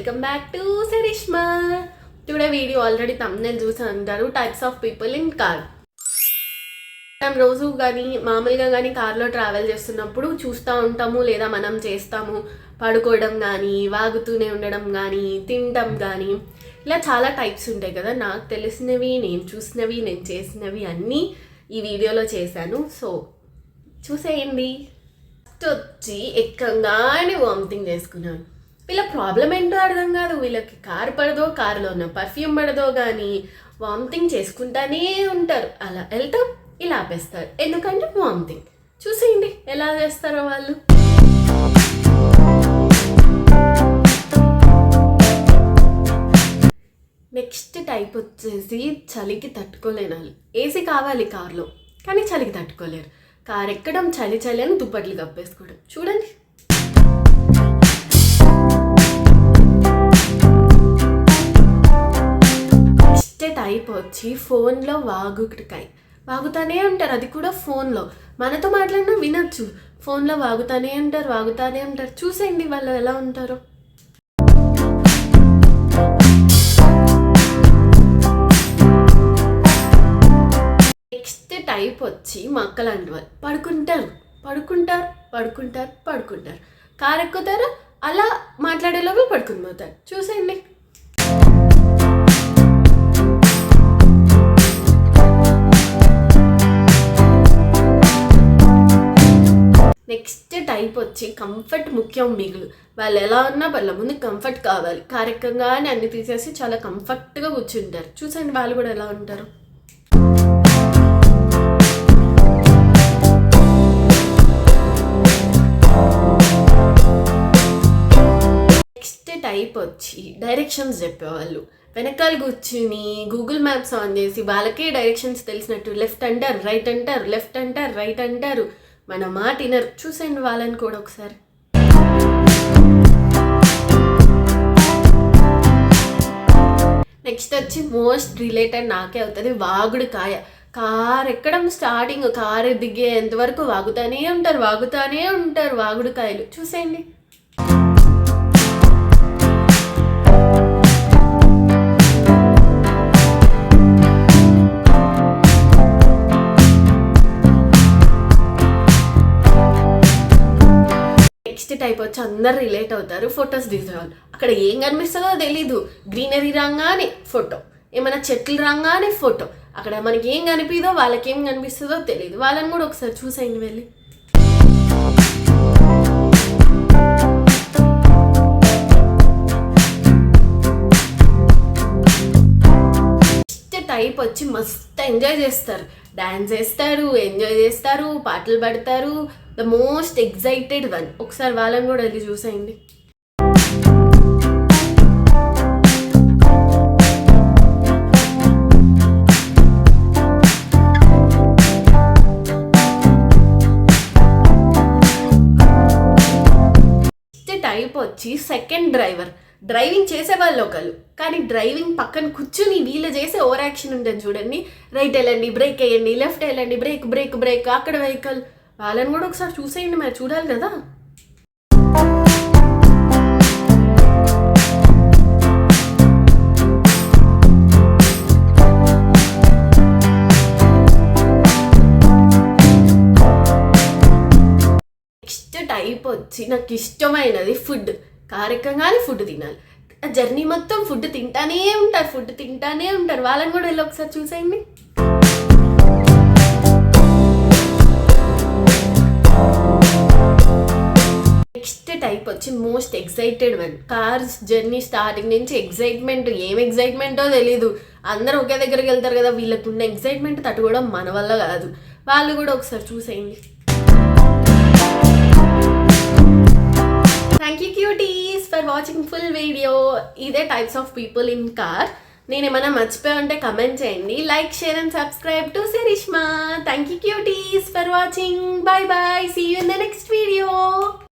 Welcome back to Sarishma. Today video already thumbnail చూసి అంటారు, types of people in car. మనం రోజు కానీ మామూలుగా కానీ కార్లో ట్రావెల్ చేస్తున్నప్పుడు చూస్తూ ఉంటాము, లేదా మనం చేస్తాము. పడుకోవడం కానీ, వాగుతూనే ఉండడం కానీ, తినడం కానీ, ఇలా చాలా టైప్స్ ఉంటాయి కదా. నాకు తెలిసినవి, నేను చూసినవి, నేను చేసినవి అన్నీ ఈ వీడియోలో చేశాను. సో చూసేయండి. ఫస్ట్ వచ్చి ఎక్కంగానే వామిటింగ్ చేసుకున్నాను. వీళ్ళ ప్రాబ్లం ఏంటో అర్థం కాదు. వీళ్ళకి కారు పడదో, కారులో ఉన్న పర్ఫ్యూమ్ పడదో కానీ వామిటింగ్ చేసుకుంటానే ఉంటారు. అలా వెళ్తాం, ఇలా ఆపేస్తారు. ఎందుకంటే వామిటింగ్. చూసేయండి ఎలా చేస్తారో వాళ్ళు. నెక్స్ట్ టైప్ వచ్చేసి చలికి తట్టుకోలేని వాళ్ళు. ఏసీ కావాలి కార్లో, కానీ చలికి తట్టుకోలేరు. కారు ఎక్కడం, చలి చలి అని దుప్పట్లు కప్పేసుకోవడం. చూడండి. నెక్స్ట్ టైప్ వచ్చి ఫోన్లో వాగుడుకాయ. వాగుతానే ఉంటారు, అది కూడా ఫోన్లో. మనతో మాట్లాడినా వినొచ్చు, ఫోన్లో వాగుతానే ఉంటారు. చూసేయండి వాళ్ళు ఎలా ఉంటారో. నెక్స్ట్ టైప్ వచ్చి మా అక్క లాంటి వాళ్ళు. పడుకుంటారు. కారు ఎక్కుతారు, అలా మాట్లాడేలోపు పడుకుని పోతారు. చూసేయండి. నెక్స్ట్ టైప్ వచ్చి కంఫర్ట్ ముఖ్యం మిగులు. వాళ్ళు ఎలా ఉన్నా వాళ్ళ ముందు కంఫర్ట్ కావాలి. కారు ఎక్కగానే అన్ని తీసేసి చాలా కంఫర్ట్గా కూర్చుంటారు. చూసండి వాళ్ళు కూడా ఎలా ఉంటారు. నెక్స్ట్ టైప్ వచ్చి డైరెక్షన్స్ చెప్పేవాళ్ళు. వెనకాల కూర్చుని గూగుల్ మ్యాప్స్ ఆన్ చేసి వాళ్ళకే డైరెక్షన్స్ తెలిసినట్టు లెఫ్ట్ అంటారు, రైట్ అంటారు. మన మాట వినరు. చూసేయండి వాళ్ళని కూడా ఒకసారి. నెక్స్ట్ వచ్చి మోస్ట్ రిలేటెడ్ నాకే అవుతుంది, వాగుడుకాయ. కారు ఎక్కడం స్టార్టింగ్, కారు దిగేంత వరకు వాగుతానే ఉంటారు వాగుడుకాయలు. చూసేయండి. నెక్స్ట్ టైప్ వచ్చి అందరు రిలేట్ అవుతారు, ఫొటోస్ తీసేవాళ్ళు. అక్కడ ఏం కనిపిస్తుందో తెలీదు. గ్రీనరీ రాగానే ఫోటో, ఏమైనా చెట్లు రాగానే ఫోటో. అక్కడ మనకి ఏం కనిపిదో వాళ్ళకి ఏం కనిపిస్తుందో తెలియదు. వాళ్ళని కూడా ఒకసారి చూసేయండి వెళ్ళి. నెక్స్ట్ టైప్ వచ్చి మస్తు ఎంజాయ్ చేస్తారు. డాన్స్ చేస్తారు, ఎంజాయ్ చేస్తారు, పాటలు పాడతారు. The most excited one. ఒకసారి వాళ్ళని కూడా వెళ్ళి చూసేయండి. నెక్స్ట్ టైప్ వచ్చి సెకండ్ డ్రైవర్. డ్రైవింగ్ చేసేవాళ్ళు ఒకళ్ళు, కానీ డ్రైవింగ్ పక్కన కూర్చుని వీళ్ళు చేసే ఓవర్ యాక్షన్ ఉంటుంది చూడండి. రైట్ వెళ్ళండి, బ్రేక్ వేయండి, లెఫ్ట్ వెళ్ళండి, బ్రేక్, అక్కడ వెహికల్. వాళ్ళని కూడా ఒకసారి చూసేయండి, మరి చూడాలి కదా. నెక్స్ట్ టైప్ వచ్చి నాకు ఇష్టమైనది ఫుడ్. కారెక్కంగానే ఫుడ్ తినాలి. జర్నీ మొత్తం ఫుడ్ తింటానే ఉంటారు. వాళ్ళని కూడా వెళ్ళి ఒకసారి చూసేయండి. నెక్స్ట్ టైప్ వచ్చి most excited one. Cars journey starting నుంచి ఎక్సైట్మెంట్, ఏం ఎక్సైట్మెంటో తెలీదు. అందరూ ఒకే దగ్గరికి వెళ్తారు కదా, వీళ్ళకున్న ఎక్సైట్మెంట్ తట్టుకోవడం మన వల్ల కాదు. వాళ్ళు కూడా ఒకసారి చూసేయండి. Thank you cuties for watching full video. ఇదే types of people in car. నేను ఏమైనా మర్చిపోయి ఉంటే కమెంట్ చేయండి. Like, share and subscribe to Sarishma. Thank you cuties for watching. Bye. See you in the next video.